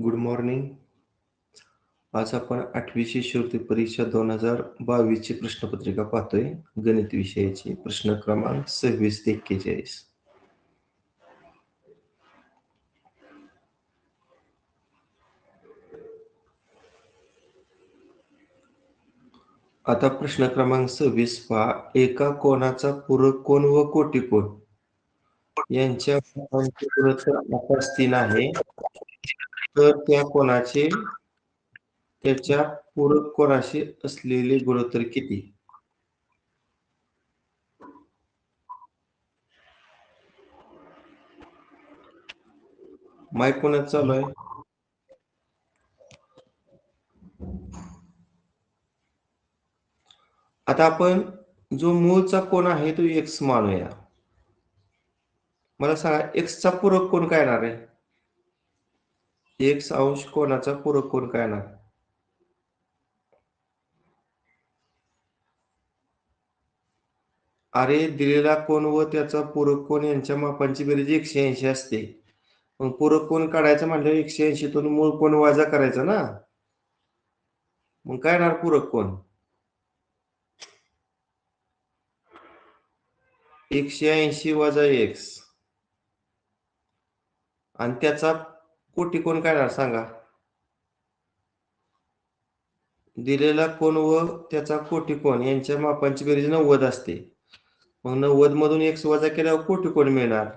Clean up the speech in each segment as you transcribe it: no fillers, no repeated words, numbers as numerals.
Good morning. आज आपण 8वी शिष्यवृत्ती परीक्षा 2022 ची प्रश्नपत्रिका पाहतोय. गणित विषयाची प्रश्न क्रमांक 26 ते 41. आता प्रश्न क्रमांक 26 पहा. एका कोनाचा पूरक कोन व कोटिकोन यांच्या कोनांचे गुणोत्तर 3 आहे. तर त्या कोनाचे त्याच्या पूरक कोनाशी असलेले गुणोत्तर किती? माईक कोणाचं चालू आहे? आता आपण जो मूळचा कोन आहे तो x मानूया. मला सांगा x चा पूरक कोन काय येणार आहे? x अंश कोनाचा पूरक कोन काय येणार? अरे दिलेला कोन व त्याचा पूरक कोन यांच्या मापांची बेरीज 180 असते. मग पूरक कोन काढायचं म्हटल्यावर 180 तून मूळ कोन वजा करायचा ना. मग काय येणार पूरक कोन? 180 वजा x. आणि त्याचा कोटिकोन काय येणार सांगा? दिलेला कोन व त्याचा कोटिकोन यांच्या मापांची बेरीज 90 असते. मग 90 मधून x वजा केल्यावर कोटिकोन मिळणार.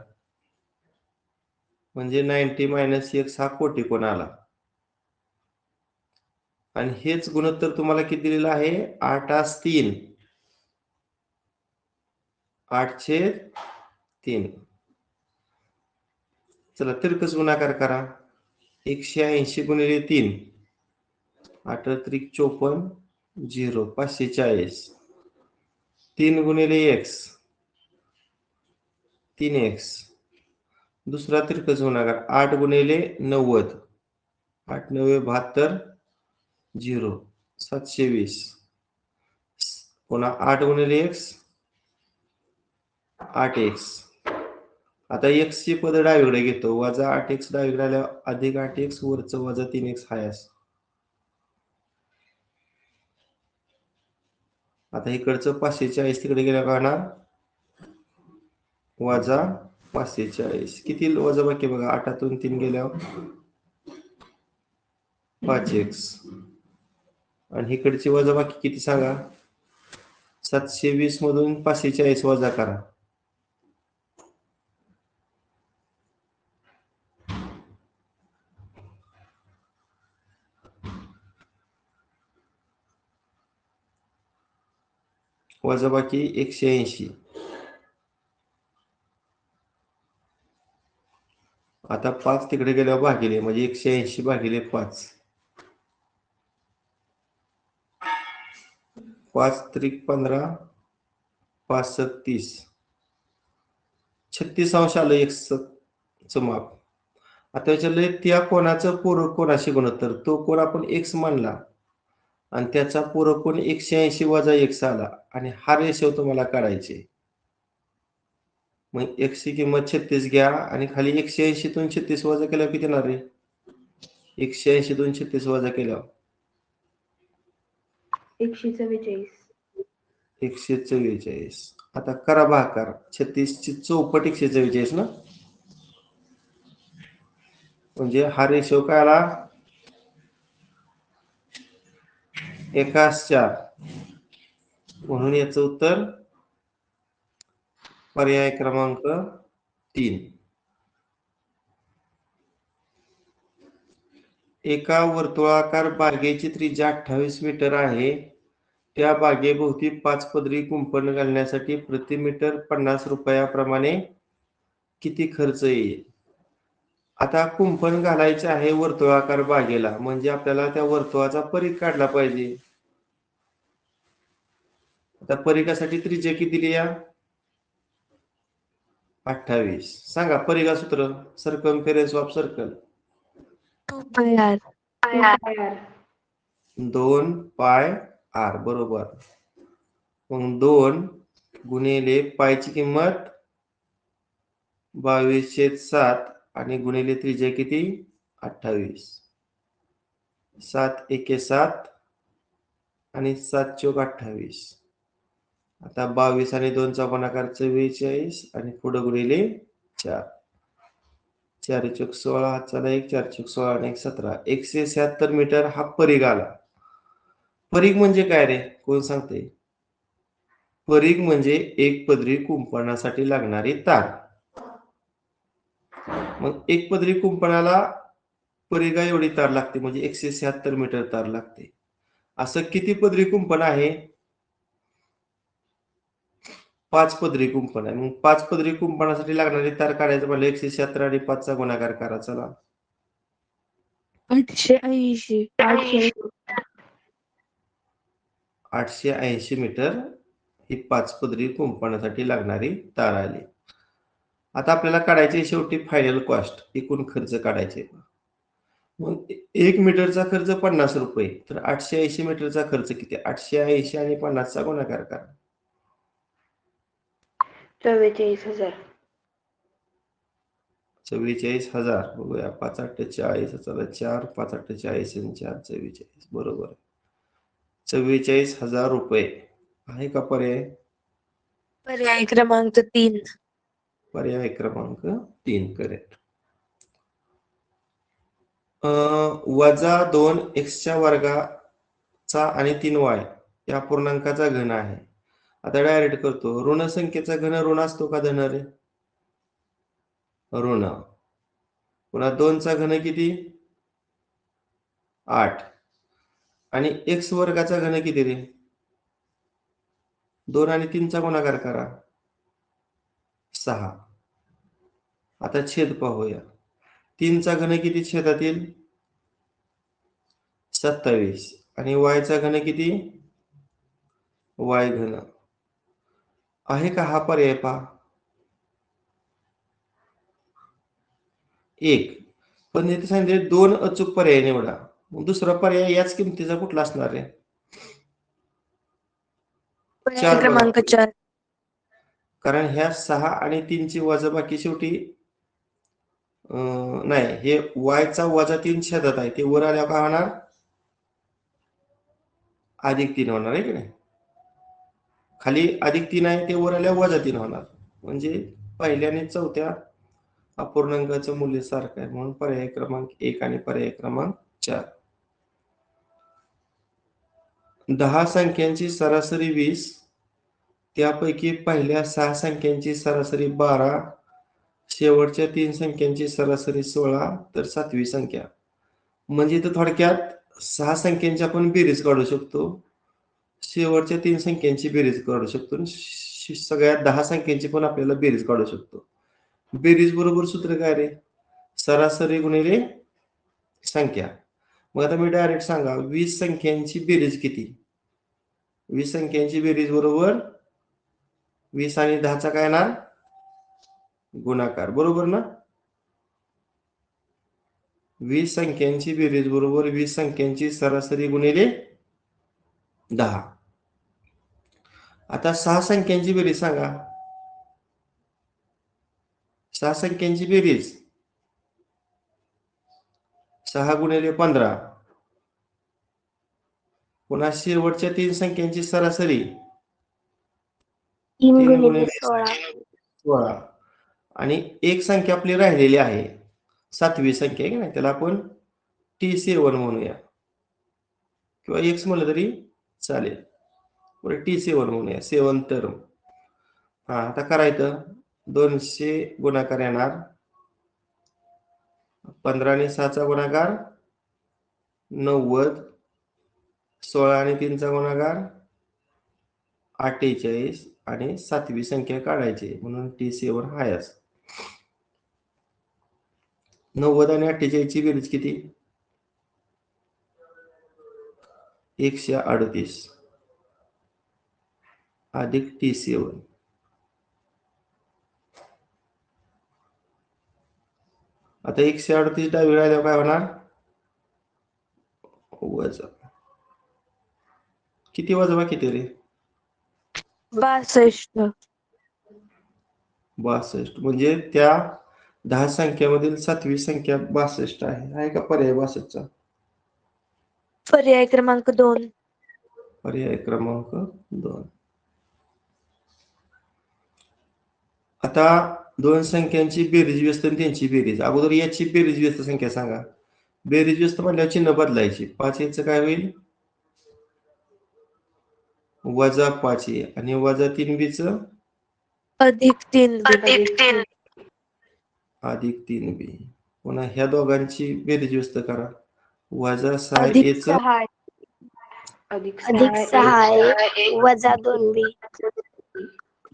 म्हणजे 90 - x हा कोटिकोन आला. आणि हेच गुणोत्तर तुम्हाला किती दिलेलं आहे? 8/3. 8/3. चला तिरकस गुणाकार करा. 180 गुणिले 3. 8 त्रिक 54. 0 540. 3 गुणिले x 3x. दुसरा तिरकस गुणाकार 8 गुणिले 90. 8 9 72. 0 720. पुन्हा 8 गुणिले x 8x. आता x ची पद डावीकडे घेतो. वजा 8x डावीकडे आल्यावर अधिक 8x वरचं वजा 3x हायस. आता इकडचं 540 तिकडे गेल्या का वजा 540. किती वजा बाकी बघा? 8तून 3 गेल्यावर 5x. आणि इकडची वजा बाकी किती सांगा? 720 मधून 540 वजा करा. वजाबाकी 180. आता 5 तिकडे गेल्यावर भागिले म्हणजे 180 भागिले 5. 5 त्रिक 15. 5 30. 36 अंश आलं x चं माप. आता विचारलंय त्या कोणाचं पूरक कोनाशी गुणोत्तर. तो कोन आपण x मानला आणि त्याचा पूरक कोन 180 वजा x आला आणि हा रेशो तुम्हाला काढायचे. मग x ची किंमत 36 घ्या आणि खाली 180 तून 36 वजा केल्यावर किती येणार आहे? 180 तून 36 वजा केल्यावर 144. 144. आता करा भागाकार. 36 ची चौपट 144 ना. म्हणजे हा रेशो काय आला? 1:4. म्हणून याचं उत्तर पर्याय क्रमांक 3. एका वर्तुळाकार बागेची त्रिज्या 28 मीटर आहे. त्या बागेभोवती 5 पदरी कुंपण घालण्यासाठी प्रति मीटर 50 रुपयाप्रमाणे किती खर्च येईल? आता कुंपण घालायचे आहे वर्तुळाकार बागेला, म्हणजे आपल्याला त्या वर्तुळाचा परिघ काढला पाहिजे. आता परिघासाठी त्रिज्या किती दिली या? 28. सांगा परिघा सूत्र. सर्कमफेरन्स ऑफ सर्कल 2 पाय r बरोबर. मग 2 गुणिले पायची किंमत 22/7 आणि गुणिले त्रिज्या किती? 28. 7 एके 7 आणि 7 चौक 28. आता 22 आणि 2 चा गुणाकार 44 आणि पुढे गुणिले 4. 4 चौक 16 हातचा 1, 4 चौक 16 आणि 1 17. 176 मीटर हा परीघ आला. परीघ म्हणजे काय रे? कोण सांगते? परीघ म्हणजे एक पदरी कुंपणासाठी लागणारी तार. मग एक पदरी कुंपणाला परिघा एवढी तार लागते, म्हणजे 176 मीटर तार लागते. असं किती पदरी कुंपण आहे? 5 पदरी कुंपण आहे. मग 5 पदरी कुंपणासाठी लागणारी तार काढायचं म्हणजे 176 आणि 5 चा गुणाकार करा. चला 880. 880 मीटर ही 5 पदरी कुंपणासाठी लागणारी तार आली. आता आपल्याला काढायची शेवटी फायनल कॉस्ट, एकूण खर्च काढायचे. मग 1 मीटरचा खर्च 50 रुपये, तर 880 मीटरचा खर्च किती? 880 आणि 50 चा गुणाकार करा. 44,000. 44,000. बघूया 5 8 40, चला 4 5 8 40 आणि 4 44. बरोबर. 44,000 रुपये. आहे का पर्याय? पर्याय क्रमांक 3. पर्याय क्रमांक 3 करेक्ट. वजा 2 एक्सच्या वर्गाचा आणि 3y या पूर्णांकाचा घन आहे. आता डायरेक्ट करतो. ऋण संख्येचा घन ऋण असतो का धन रे? ऋण. पुन्हा 2 चा घन किती? 8. आणि एक्स वर्गाचा घन किती रे? 2 आणि 3 चा गुणाकार करा. 6. आता छेद पाहूया. 3 चा घन किती छेदातील? 27. आणि y चा घन किती? y घन. आहे का हा पर्याय पहा? 1. पण इथे सांगितले 2 अचूक पर्याय निवडा. मग दुसरा पर्याय याच किमतीचा कुठला असणार आहे? पर्याय 4 बघा. क्रमांक 4. कारण ह्या 6 आणि 3 ची वजाबाकी शेवटी नाही, हे y चा वजा 3 छेदात आहे, ते वर आल्यावर काय होणार? अधिक 3 होणार आहे की नाही? खाली अधिक 3 आहे, ते वर आल्यावर वजा 3 होणार. म्हणजे पहिल्या आणि चौथ्या अपूर्णांकाचं मूल्य सारखं आहे, म्हणून पर्याय क्रमांक 1 आणि पर्याय क्रमांक 4. 10 संख्यांची सरासरी 20, त्यापैकी पहिल्या 6 संख्यांची सरासरी 12, शेवटच्या 3 संख्यांची सरासरी 16, तर 7वी संख्या. म्हणजे इथं थोडक्यात 6 संख्यांची आपण बेरीज काढू शकतो, शेवटच्या 3 संख्यांची बेरीज काढू शकतो, सगळ्या 10 संख्यांची पण आपल्याला बेरीज काढू शकतो. बेरीज बरोबर सूत्र काय रे? सरासरी गुणिले संख्या. मग आता मी डायरेक्ट सांगा, 20 संख्यांची बेरीज किती? 20 संख्यांची बेरीज बरोबर 20 आणि 10 चा काय ना गुणाकार, बरोबर ना? 20 संख्यांची बेरीज बरोबर 20 संख्यांची सरासरी गुणिले 10. आता 6 संख्यांची बेरीज सांगा. 6 संख्यांची बेरीज 6 गुणिले 15. पुन्हा शेवटच्या 3 संख्यांची सरासरी 3 3 गुणिले गुणिले 16. 16. आणि एक संख्या आपली राहिलेली आहे, 7वी संख्या आहे की नाही, त्याला आपण T7 म्हणूया, किंवा x म्हणलं तरी चालेल. बरं T7 म्हणूया, 7 टर्म. हा, आता करायचं 200 गुणाकार येणार, 15 आणि 6 चा गुणाकार 90, 16 आणि 3 चा गुणाकार 48 आणि 7वी संख्या काढायची, म्हणून T7 हायच. 90 आणि 48 ची बेरीज किती? 138 अधिक T7. आता 138 डावीकडे आल्यावर काय होणार? वजा किती? वजा किती रे? 62. 62. म्हणजे त्या 10 संख्यामधील 7वी संख्या 62 आहे. आहे का पर्याय 62 चा? पर्याय क्रमांक 2. पर्याय क्रमांक 2. आता दोन संख्यांची बेरीज व्यस्त आणि त्यांची बेरीज. अगोदर याची बेरीज व्यस्त संख्या सांगा. बेरीज व्यस्त म्हणल्यावर चिन्ह बदलायची. 5 याचं काय होईल? -5a आणि -3b चं +3b. +3b. पुन्हा ह्या दोघांची बेरीज व्यस्त करा. -6a चं +6 अधिक अधिक 6a -2b.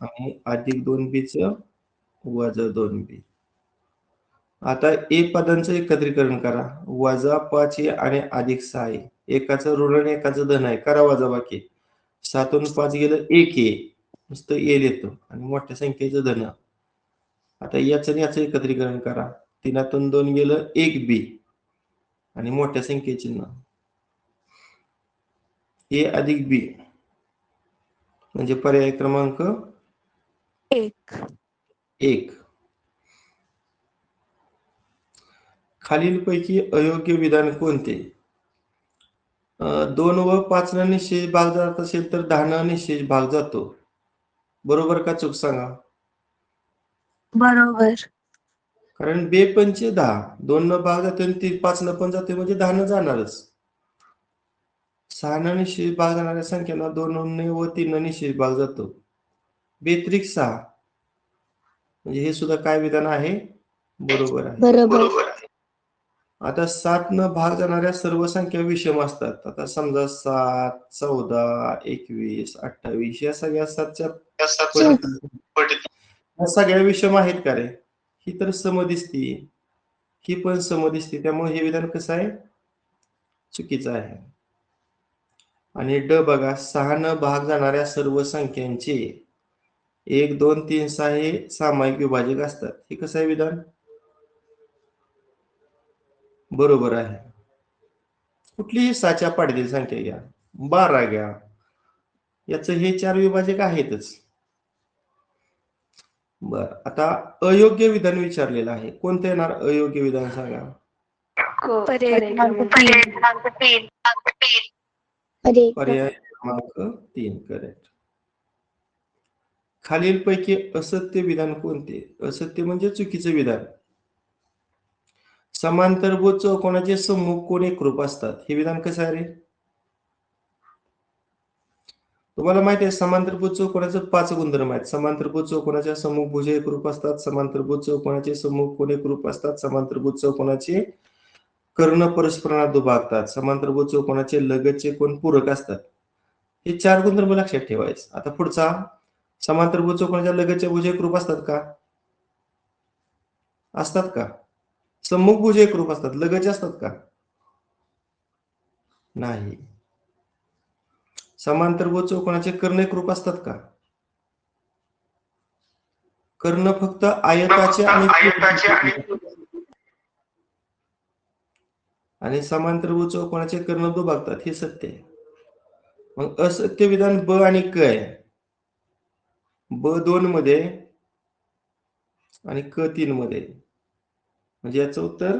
आणि +2b चं -2b. आता ए पदांचं एकत्रीकरण करा. -5a आणि +6a. एकाचं ऋण आणि एकाचं धन आहे. करा वजाबाकी. 7 आणि 5 गेलं 1a. नुसतं ए येतं आणि मोठ्या संख्येचं धन. आता याचं आणि याचं एकत्रीकरण करा. 3 2 गेलं 1b आणि मोठ्या संख्येचे चिन्ह a अधिक b म्हणजे पर्याय क्रमांक 1. खालीलपैकी अयोग्य विधान कोणते? 2 व 5 न निश्चित भाग जात असेल तर 10 न निश्चित भाग जातो. बरोबर का चूक सांगा? बरोबर. कारण 2 पंचे 10. 2 न भाग जातो आणि 5 न पण जाते म्हणजे 10 न जाणारच. 6 न निश्चित भाग जाणाऱ्या संख्यांना 2 न व 3 न निश्चित भाग जातो. 2 6 म्हणजे हे सुद्धा काय विधान आहे? बरोबर आहे. बरोबर. आता 7 न भाग जाणाऱ्या सर्व संख्या विषम असतात. आता समजा 7, 14, 21, 28 या सगळ्या 7च्या या सगळ्या विषम आहेत का रे? ही तर सम दिसती. ही पण सम दिसते. त्यामुळे हे विधान कसं आहे? चुकीचं आहे. आणि ड बघा 6 न भाग जाणाऱ्या सर्व संख्यांचे 1, 2, 3, 6 हे सामायिक विभाजक असतात. हे कसं आहे विधान? बरोबर आहे. कुठलीही 6च्या पाढीतील संख्या घ्या. 12 घ्या. याचं हे 4 विभाजक आहेतच. बर आता अयोग्य विधान विचारलेलं आहे. कोणतं येणार अयोग्य विधान सांगा? पर्याय क्रमांक 3. पर्याय क्रमांक 3 करेक्ट. खालीलपैकी असत्य विधान कोणते? असत्य म्हणजे चुकीचे विधान. समांतरभुज चौकोनाचे सम्मुख कोण एकरूप असतात. हे विधान कसं आहे रे? तुम्हाला माहिती आहे समांतरभुज चौकोनाचे 5 गुणधर्म आहेत. समांतरभुज चौकोनाच्या सम्मुख भुज एकरूप असतात. समांतरभुज चौकोनाचे सम्मुख कोण एकरूप असतात. समांतरभुज चौकोनाचे कर्ण परस्परांना दुभागतात. समांतरभुज चौकोनाचे लगतचे कोण पूरक असतात. हे 4 गुणधर्म लक्षात ठेवायचे. आता पुढचा समांतरभुज चौकोनाच्या लगतच्या भुज एकरूप असतात का? असतात का? सम्मुख भुज एकरूप असतात. लगतचे असतात का? नाही. समांतरभुज चौकोनाचे कर्ण एकरूप असतात का? कर्ण फक्त आयताचे आणि समांतरभुज चौकोनाचे कर्ण दुभागतात. हे सत्य आहे. मग असत्य विधान ब आणि क आहे. ब 2 मध्ये आणि क 3 मध्ये. म्हणजे याचं उत्तर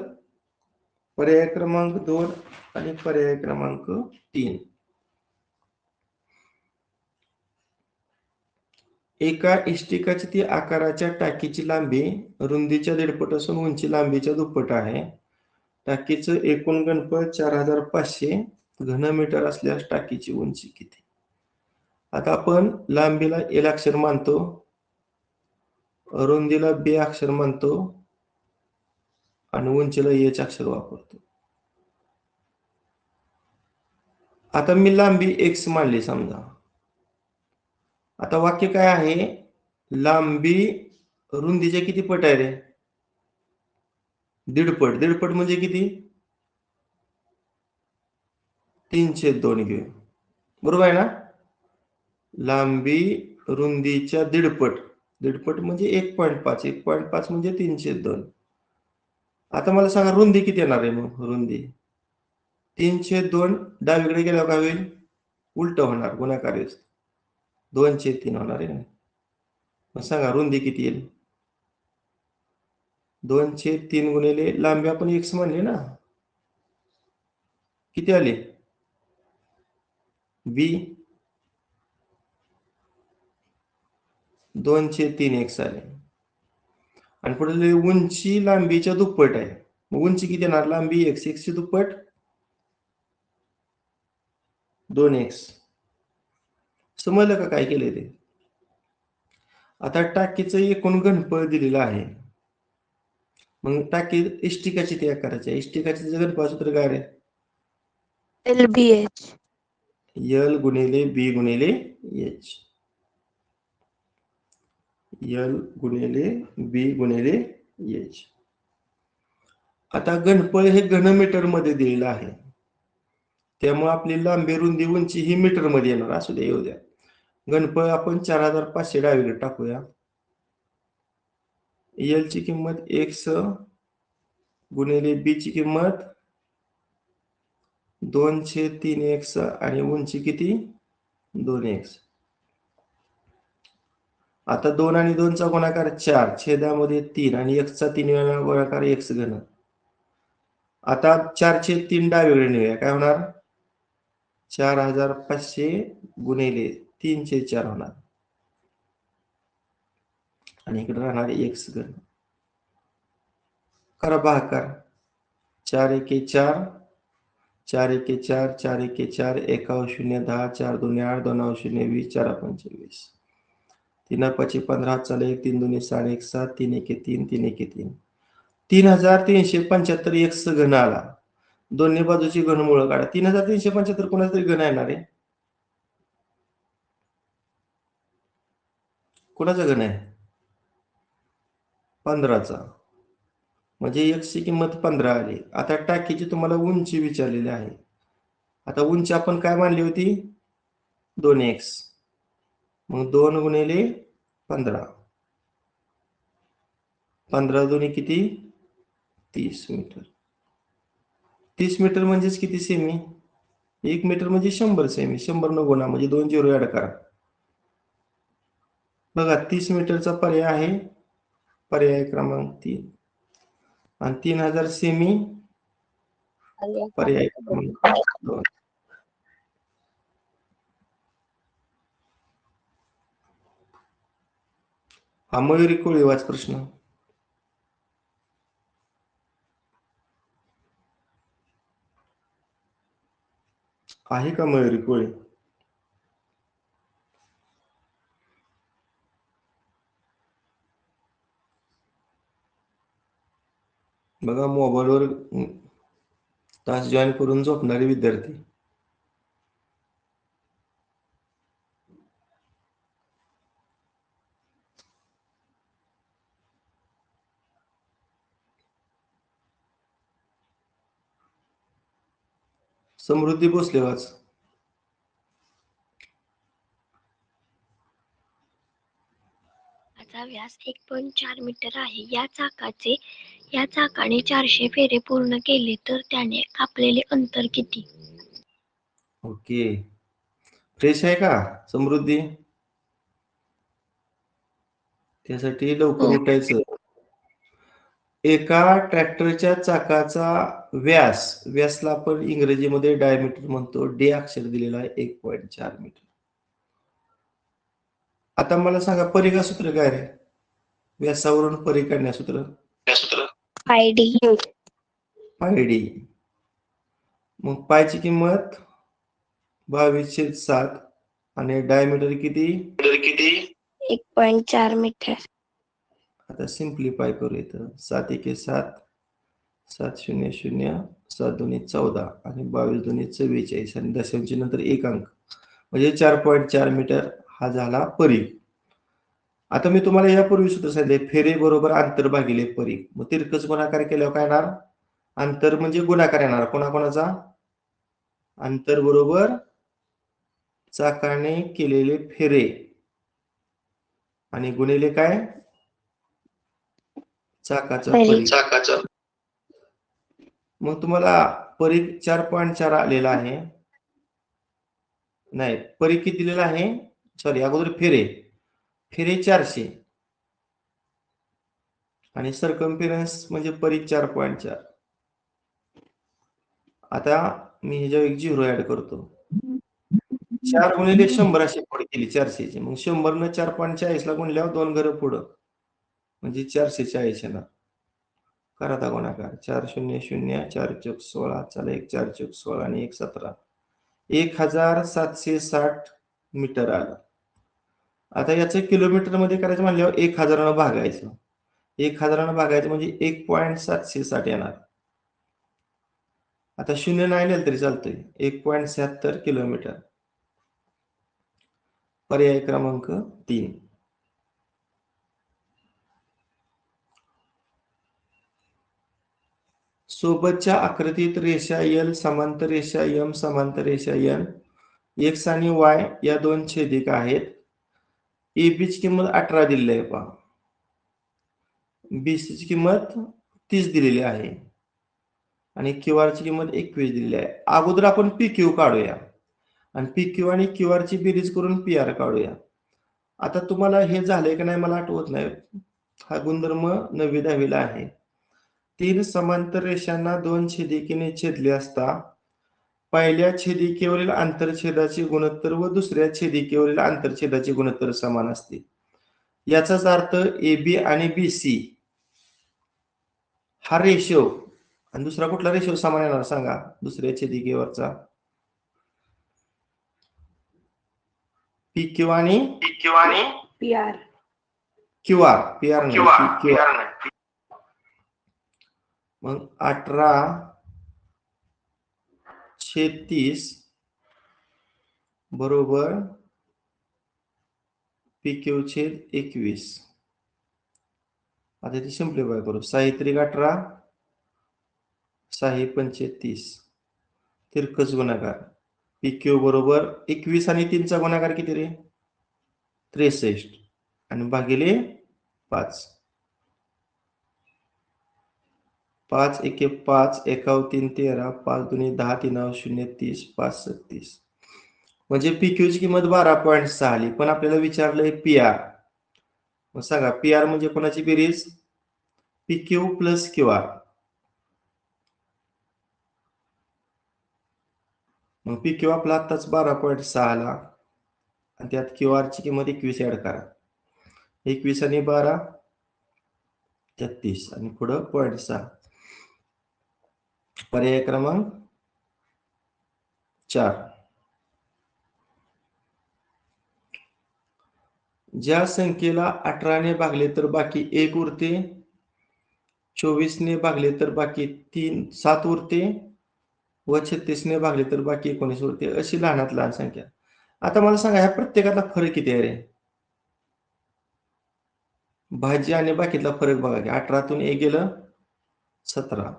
पर्याय क्रमांक 2 आणि पर्याय क्रमांक 3. एका इष्टिकाची ती आकाराच्या टाकीची लांबी रुंदीच्या 1.5 असून उंची लांबीच्या दुप्पट आहे. टाकीचं एकूण घनफळ 4500 घनमीटर असल्यास टाकीची उंची किती? आता आपण लांबीला एल अक्षर मानतो, रुंदीला बी अक्षर मानतो आणि उंचीला एच अक्षर वापरतो. आता मी लांबी एक्स मानली समजा. आता वाक्य काय आहे? लांबी रुंदीच्या किती पट आहे रे? 1.5 पट. 1.5 पट म्हणजे किती? 3/2 घेऊ. बरोबर आहे ना? लांबी रुंदीच्या 1.5 पट. 1.5 पट म्हणजे 1.5. 1.5 म्हणजे 3/2. आता मला सांगा रुंदी किती येणार आहे मग? रुंदी 3/2 डावीकडे गेल्यावर काय होईल? उलट होणार. गुणाकार येईल. 2/3 होणार आहे. मग सांगा रुंदी किती येईल? 2/3 गुणिले लांबी आपण एक्स म्हणली ना. किती आली? बी 2/3x आले. आणि पुढे उंची लांबीच्या दुप्पट आहे. मग उंची किती येणार? लांबी x ची दुप्पट 2x. समजलं का काय केलंय ते? आता टाकीचं एकूण घनफळ दिलेलं आहे. मग टाकी इष्टिकाची तयार करायची. इष्टिकाची घनफळ सूत्र काय आहे? LBH. L गुणिले B गुणिले H. L गुणिले B गुणिले H. आता घनफळ हे घनमीटर मध्ये दिलेलं आहे. त्यामुळे आपली लांबी रुंदी उंची ही मीटर मध्ये येणार. असू द्या, येऊ द्या. घनफळ आपण 4500 डावीकडे टाकूया. L ची किंमत x गुणिले B ची किंमत 2/3x आणि उंची किती? 2x. आता 2 आणि 2 चा गुणाकार 4 छेदामध्ये 3 आणि x चा 3 वेळा गुणाकार x घन. आता 4/3 डावीकडे नेऊया. काय होणार? 4500 गुणिले 3/4 होणार. आणि इकडे राहणार x घन. करा भागाकार. 4 एके 4, 4 एके 4, 4 एके 4, 1 0 10, 4 2 8, 2 0 20, 4 5 20. 3 5 15, चाले 1 3 2 6 1 7, 3 एके 3, 3 एके 3. 3375 x घन आला. दोन्ही बाजूची घनमूळ काढा. 3375 कोणाचा तरी घन येणार आहे. कोणाचा घन आहे? 15चा. म्हणजे x ची किंमत 15 आली. आता टाकीची तुम्हाला उंची विचारलेली आहे. आता उंची आपण काय मानली होती? 2x. मग 2 गुणिले 15. 15 दोन्ही किती? 30 मीटर. 30 मीटर म्हणजेच किती सेमी? 1 मीटर म्हणजे 100 सेमी. 100 न गुणा म्हणजे 2 झिरो ऍड करा. बघा 30 मीटरचा पर्याय आहे. पर्याय क्रमांक 3. आणि 3000 सेमी पर्याय क्रमांक 2. हा मयुरी कोळी वाच प्रश्न. आहे का मयुरी कोळी? बघा मोबाईलवर तास जॉईन करून झोपणारे विद्यार्थी. समृद्धी भोसले वाच. चाकाचा व्यास 1.4 मीटर आहे. या चाकाने 400 फेरे पूर्ण केले तर त्याने कापलेले अंतर किती? ओके. फ्रेश आहे का समृद्धी? त्यासाठी लवकर उठायचं. एका ट्रॅक्टरच्या चाकाचा व्यासला आपण इंग्रजीमध्ये डायमीटर म्हणतो. डी अक्षर दिलेला आहे 1.4 मीटर. आता मला सांगा परिघा सूत्र काय आहे? व्यासावरून परिघ काढण्या सूत्र. ID. पायडी. मग पायची किंमत 22/7 आणि डायमीटर किती? 1.4 मीटर. आता सिम्प्लिफाय करू. इथं 7 एके 7, 7 0 0, 7 2 14 आणि 22 2 44 आणि दशांशी नंतर एक अंक म्हणजे 4.4 मीटर हा झाला परिघ. आता मी तुम्हाला यापूर्वी सूत्र सांगितले फेरे बरोबर अंतर भागिले परिघ. मग तिरकस गुणाकार केल्यावर काय येणार? अंतर म्हणजे गुणाकार येणार. कोणाकोणाचा? अंतर बरोबर चाकाने केलेले फेरे आणि गुणिले काय? चाकाचा परिघ. मग तुम्हाला परिघ 4.4 आलेला आहे. नाही, परिघ किती दिलेला आहे? सॉरी, अगोदर फेरे 400 आणि सर्कम्फरन्स म्हणजे परिघ 4.4. आता मी ह्याच्यावर एक झिरो ऍड करतो. 4 गुणिले 100 अशी पुढे केली 400ची. मग 100 न 4.40 ला गुणल्यावर 2 घरं पुढं म्हणजे 440 येणार. करा आता गुणाकार. 4 0 0 4 चौक 16 चला 1 4 चौक 16 आणि 1 17 1760 मीटर आलं. आता याचं किलोमीटर मध्ये करायचं म्हणल्यावर 1000 न भागायचं. 1000 न भागायचं म्हणजे 1.760 येणार. आता 0 नाही लिहिलं तरी चालतंय. 1.76 किलोमीटर. पर्याय क्रमांक 3. सोबतच्या आकृतीत रेषा L समांतर रेषा M समांतर रेषा N X आणि Y या दोन छेदिका आहेत. AB ची किंमत 18 दिलेली आहे पहा. BC ची किंमत 30 दिलेली आहे आणि QR ची किंमत 21 दिलेली आहे. अगोदर आपण PQ काढूया आणि PQ आणि QR ची बेरीज करून PR काढूया. आता तुम्हाला हे झालंय का नाही मला आठवत नाही. हा गुणधर्म 9वी 10वी ला आहे. 3 समांतर रेषांना 2 छेदिकेने छेदले असता पहिल्या छेदिकेवरील आंतरछेदाचे गुणोत्तर व दुसऱ्या छेदिकेवरील आंतरछेदाचे गुणोत्तर समान असते. याचाच अर्थ AB आणि BC हा रेशो आणि दुसरा कुठला रेशो समान येणार सांगा दुसऱ्या छेदिकेवरचा. PQ आणि PR. QR PR नाही QR. मग 18/30 बरोबर PQ/21. आता ते सिम्प्लिफाय करू. 6×18 6×5 तिरकस गुणाकार. PQ बरोबर 21 आणि 3 चा गुणाकार किती रे 63 आणि भागिले 5. 5 1 5 1 3 13 5 2 10 3 0 30 5 36 म्हणजे PQ ची किंमत 12.6 आली. पण आपल्याला विचारलंय PR. मग सांगा PR म्हणजे कोणाची बेरीज PQ प्लस QR. मग PQ आपला आताच 12.6 आला आणि त्यात QR ची किंमत 21 ऍड करा. 21 आणि 12 33 आणि पुढं 0.6. पर्याय क्रमांक 4. ज्या संख्येला 18 ने भागले तर बाकी 1 उरते, 24 ने भागले तर बाकी 7 उरते व 36 ने भागले तर बाकी 19 उरते अशी लहानात लहान संख्या. आता मला सांगा ह्या प्रत्येकातला फरक किती आहे रे? भाज्य आणि बाकीतला फरक बघा की 18 तून 1 गेलं 17.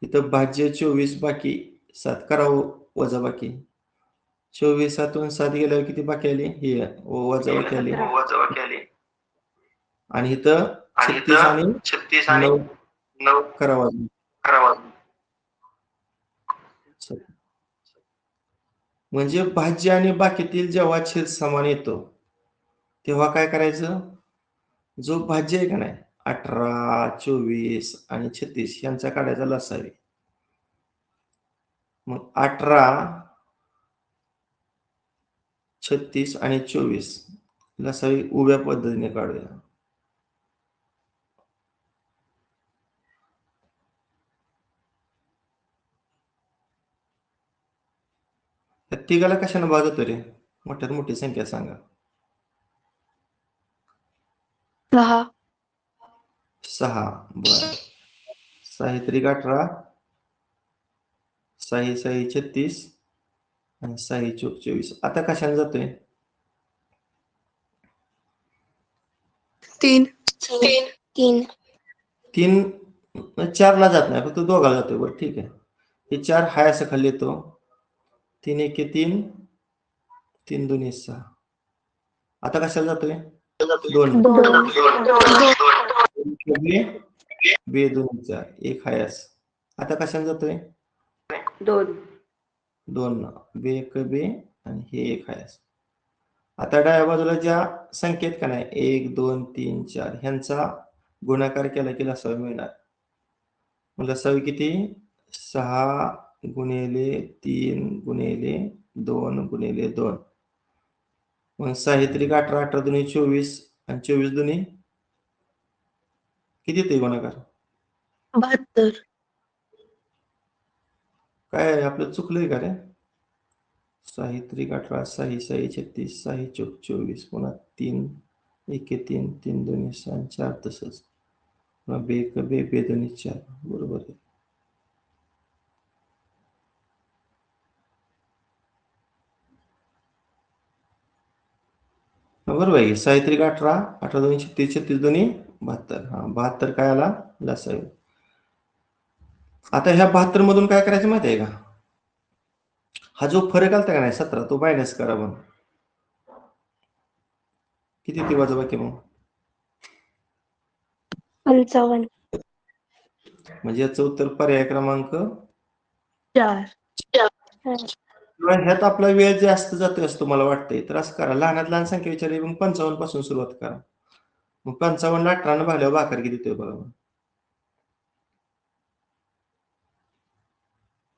इथं भाज्य 24 बाकी 7 करावं वजा बाकी. 24 तून 7 गेल्यावर किती बाकी आली हे वजा बाकी आली. आणि इथं 36 आणि 9 करावा. म्हणजे भाज्य आणि बाकीतील जेव्हा छेद समान येतो तेव्हा काय करायचं जो भाज्य आहे का नाही 18 24 आणि 36 यांचा काढायचा लसावी. मग 18 36 आणि 24 लसावी उभ्या पद्धतीने काढूया. तिघाला कशाने भागतो रे? मोठ्यात मोठी संख्या सांगा. 6. बर 6×3 18 6×6 36 आणि 6×4 24. आता कशाने जातोय 3 4 ला जात नाही फक्त दोघाला जातोय. बरं ठीक आहे. हे 4 हाय असं खाली येतो. 3 1 3 3 2 6. आता कशाला जातोय 2 बे 2 4 1 हाय असं. आता कशाला जातोय 2 बे 1 बे आणि हे 1 हाय असं. आता डाव्या बाजूला ज्या संख्येत का नाही 1 2 3 4 ह्यांचा गुणाकार केला की लसावी मिळणार. मग लसावी किती 6 गुणिले 3 गुणिले 2 गुणिले 2. मग 6 त्रिक 18, 18 दुनी 24 आणि 24 दुनी किती येते गुणाकार? 72. काय आपलं चुकलंय का रे? 6 त्रिक 18, 6 6 36, 6 चौक 24, पुन्हा 3 1 3, 3 दुनी 6, 4 तसंच. पुन्हा बे बे बे दुनी 4. बरोबर आहे. बरोबर आहे. 6 त्रिक 18, 18 दुनी 36, 36 दुनी 72. हा 72 काय आला? लसावी. आता ह्या 72 मधून काय करायचं माहिती आहे का? हा जो फरक आलता का नाही 17 तो मायनस करा मग. किती ती वजाबाकी मग? 55. म्हणजे याचं उत्तर पर्याय क्रमांक 4. किंवा ह्यात आपला वेळ जास्त जातोय असं तुम्हाला वाटतंय तर असं करा, लहानात लहान संख्या विचारली मग 55 पासून सुरुवात करा. मग 55 ला 18 भागल्यावर भाकर किती येतोय बघा.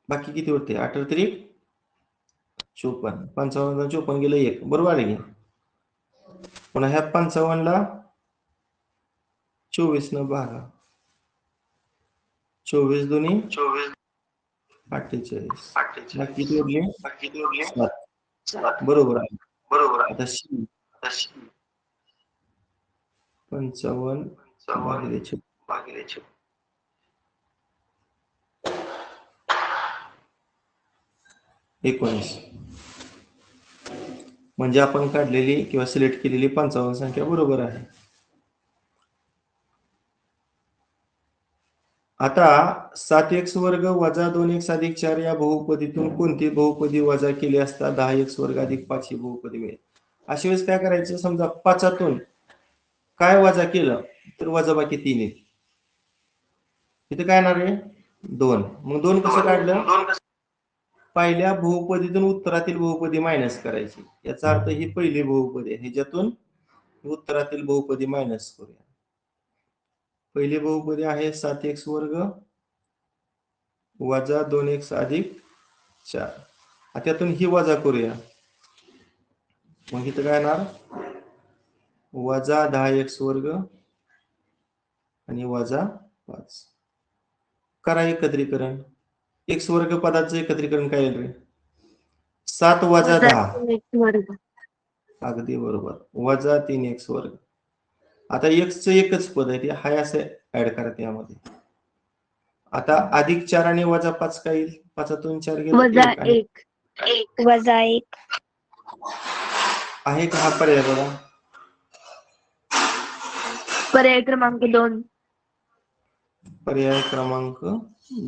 बाकी किती होते? 18 त्रिक 54. 55 54 गेलं 1. बरोबर आहे की? पुन्हा ह्या 55 ला 24 न भागा. 24 दुनी 24 48. 48. बाकी किती उरले? बाकी किती उरले? 7. बरोबर आहे. बरोबर आहे. आता 55 भागिले 4. भागिले 4. 19. म्हणजे आपण काढलेली किंवा सिलेक्ट केलेली 55 संख्या बरोबर आहे. आता 7x वर्ग वजा 2x अधिक 4 या बहुपदीतून कोणती बहुपदी वजा केली असता 10x वर्ग अधिक 5 ही बहुपदी मिळेल. अशा वेळेस काय करायचं? समजा 5तून काय वजा केलं तर वजाबाकी 3 येईल. इथे काय येणार आहे? 2. मग 2 कसं काढलं? पहिल्या बहुपदीतून उत्तरातील बहुपदी मायनस करायची. याचा अर्थ ही पहिली बहुपदी आहे. ह्याच्यातून उत्तरातील बहुपदी मायनस करूया. पहिली बहुपदी आहे 7x वर्ग वजा 2x अधिक 4. त्यातून ही वजा करूया. मग इथं काय येणार? वजा 10x वर्ग आणि वजा 5. करा एकत्रीकरण. x वर्ग पदाचं एकत्रीकरण काय येईल रे? 7 वजा 10. अगदी बरोबर. वजा 3x वर्ग. आता x चं एकच पद आहे ते हाय असं ऍड करा त्यामध्ये. आता अधिक 4 आणि वजा 5 काय येईल? 5तून 4 गेलं वजा 1. 1. वजा 1. आहे का हा पर्याय बघा? पर्याय क्रमांक 2. पर्याय क्रमांक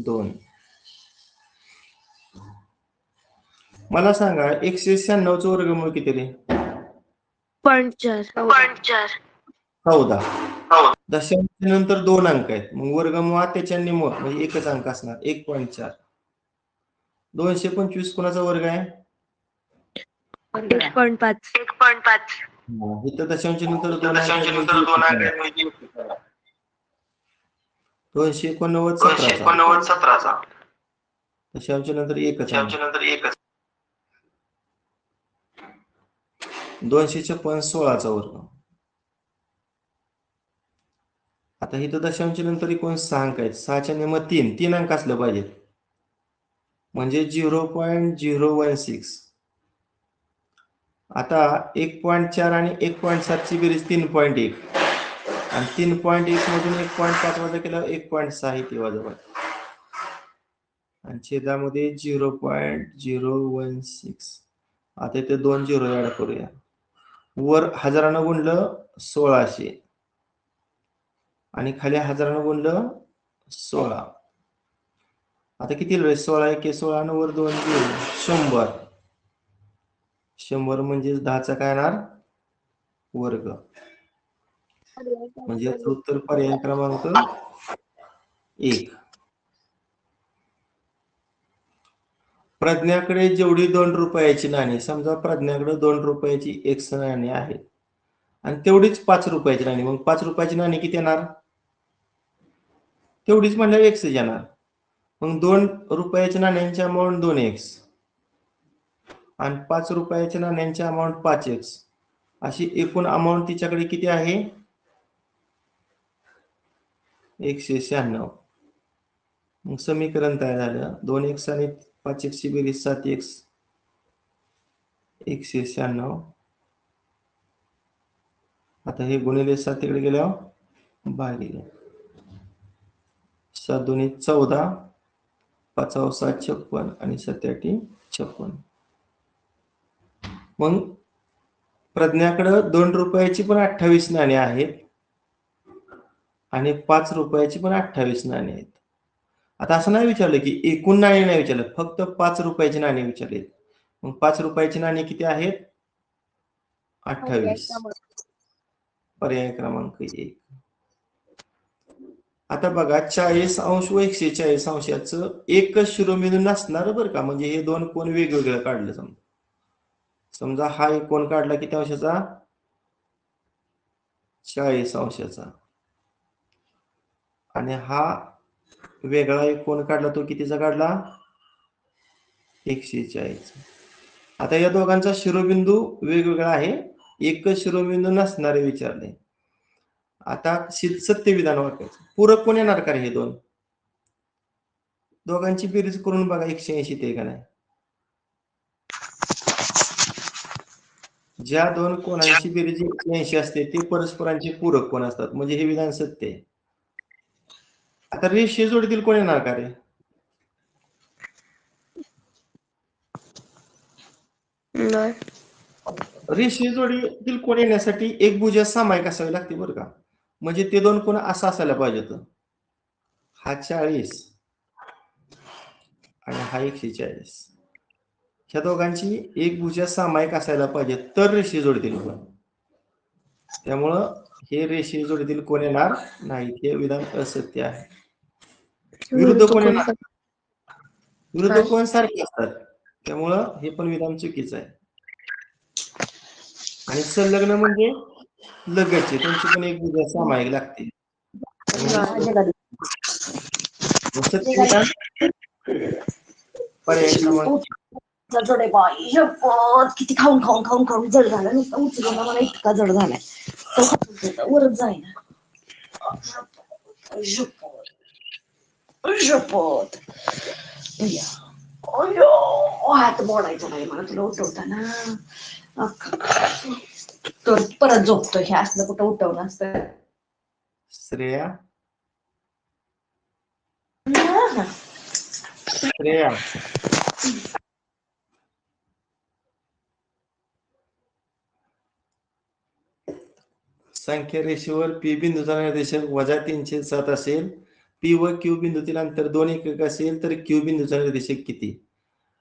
2. मला सांगा 196 चं वर्गमूळ किती रे? 0.4. 14. दशांश नंतर 2 अंक आहेत. मग वर्गमूळ त्याच्या निम म्हणजे एकच अंक असणार 1.4. 225 कोणाचा वर्ग आहे? 1.5. 1.5. इथं दशांश नंतर 2 दशांश नंतर 2 अंक आहेत. 289 17चा. 289 17चा. दशांश नंतर एकच दशांश अंक. नंतर एकच. 256 16चा वर्ग. आता इथं दशांश नंतर एकूण 6 अंक आहेत. 6च्या निम 3 अंक असलं पाहिजेत. म्हणजे 0.016. आता 1.4 आणि 1.7 ची बेरीज 3.1 आणि 3.1 मधून 1.5 वजा केल्यावर 1.6 येते वजाबाकी. आणि छेदामध्ये 0.016. आता इथे 2 झिरो ऍड करूया. वर हजारानं गुणलं 1600 आणि खाली हजारानं गुणलं 16. आता किती 16 1 16 आणि वर 2 0 100. 100 म्हणजे 10चा काय येणार? वर्ग. म्हणजे याचं उत्तर पर्याय क्रमांक 1. प्रज्ञाकडे जेवढी 2 रुपयाची नाणी, समजा प्रज्ञाकडे 2 रुपयाची X नाणी आहे आणि तेवढीच 5 रुपयाची नाणी. मग 5 रुपयाची नाणी किती येणार? तेवढीच म्हणल्यावर X येणार. मग 2 रुपयाच्या नाण्यांची अमाऊंट 2x आणि 5 रुपयाच्या नाण्यांची अमाऊंट 5x अशी एकूण अमाऊंट तिच्याकडे किती आहे? 196. मग समीकरण तयार झालं. 2x आणि 5x ची बेरीज 7x 196. आता हे गुणिले 7 तिकडे गेल्यावर भागिले 7 दुनी 14 5 7 56 आणि 7 8 56. मग प्रज्ञाकडे 2 रुपयाची पण 28 नाणी आहेत आणि 5 रुपयाची पण 28 नाणी आहेत. आता असं नाही विचारलं की एकूण नाणी नाही विचारलं, फक्त 5 रुपयाची नाणी विचारले. मग 5 रुपयाची नाणी किती आहेत? 28. पर्याय क्रमांक 1. आता बघा 40 अंश व 140 अंशाचं एकच शिरोबिंदू नसणार बरं का, म्हणजे हे दोन कोण वेगवेगळं काढलं. समजा हा एक कोण काढला किती अंशाचा? 40 अंशाचा. आणि हा वेगळा एक कोण काढला, तो कितीचा काढला? 140. आता या दोघांचा शिरोबिंदू वेगवेगळा आहे, एकच शिरोबिंदू नसणारे विचारले. आता सत्य विधान वाकायचं. पूरक कोण येणार का हे दोन? दोघांची बेरीज करून बघा 180 ते का नाही. ज्या दोन कोणांची बेरीज 180 असते ते परस्परांचे पूरक कोण असतात, म्हणजे हे विधान सत्य आहे. आता रेषीय जोडीतील कोण येणार का रे? रेषीय जोडीतील कोण येण्यासाठी एक भुजा सामायिक असावी लागते बरं का, म्हणजे ते दोन कोण असं असायला पाहिजेत. हा 40 आणि हा 140. ह्या दोघांची एक भुजा सामायिक असायला पाहिजे तर रेषीय जोडीतील कोण. त्यामुळं हे रेषीय जोडीतील कोण येणार नाही, हे विधान असत्य आहे. विरुद्ध कोण येणार? विरुद्ध कोण सारखे असतात, त्यामुळं हे पण विधान चुकीचं आहे. आणि संलग्न म्हणजे लगतचे, त्यांची पण एक भुजा सामायिक लागते. पर्याय क्रमांक किती खाऊन खाऊन खाऊन खाऊन जड झालं, नुसतं उचलून मला इतका जड झालाय वरच जाईना. शपथ हात मोडायचा नाही मला तुला उठवताना. तर परत झोपतो, हे असलं कुठं उठवलं असतं. श्रेया श्रेया संख्या रेषेवर पी बिंदूचा निर्देशक -307 असेल, पी व क्यू बिंदूतील अंतर 2 एकक असेल तर क्यू बिंदूचा निर्देशक किती?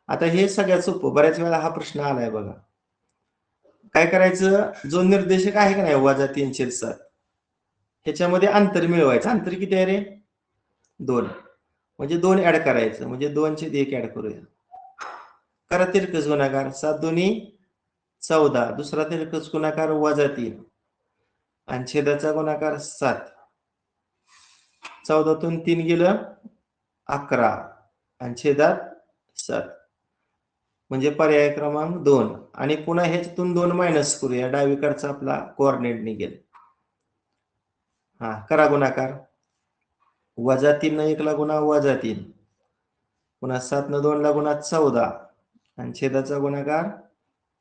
आता हे सगळ्यात सोपं, बऱ्याच वेळा हा प्रश्न आलाय बघा. काय करायचं, जो निर्देशक आहे का नाही -307, ह्याच्यामध्ये अंतर मिळवायचं. अंतर किती आहे रे? 2. म्हणजे 2 ऍड करायचं, म्हणजे 2/1 ऍड करूया. करा तिरकस गुणाकार, 7 दुनी 14, दुसरा तिरकस गुणाकार -3 आणि छेदाचा गुणाकार 7. 14तून 3 गेलं 11 आणि छेदात 7, म्हणजे पर्याय क्रमांक 2. आणि पुन्हा ह्याच्यातून 2 मायनस करूया, डावीकडचा आपला कोऑर्डिनेट निघेल. हा करा गुणाकार, -3 न 1 ला गुणा -3, पुन्हा 7 न 2 ला गुणा 14 आणि छेदाचा गुणाकार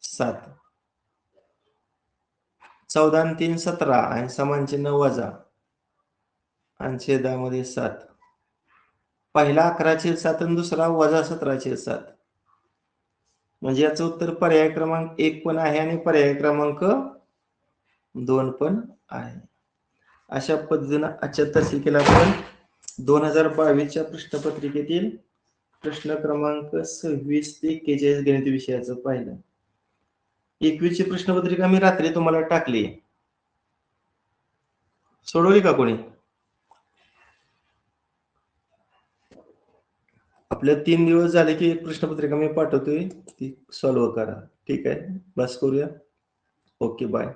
7. 14 आणि 3 17 आणि समान चिन्ह वजा आणि छेदामध्ये 7. पहिला 11/7 आणि दुसरा -17/7, म्हणजे याचं उत्तर पर्याय क्रमांक 1 पण आहे आणि पर्याय क्रमांक 2 पण आहे. अशा पद्धतीनं आजच्या तासिकेला आपण 2022च्या प्रश्नपत्रिकेतील प्रश्न क्रमांक 26 ते 41 गणित विषयाचं पाहिलं. 21 ची प्रश्नपत्रिका मी रात्री तुम्हाला टाकली, सोडवली का कोणी? आपल्या 3 दिवस झाले की एक प्रश्नपत्रिका मी पाठवतोय, ती सॉल्व्ह करा. ठीक आहे, बस करूया. Okay, bye.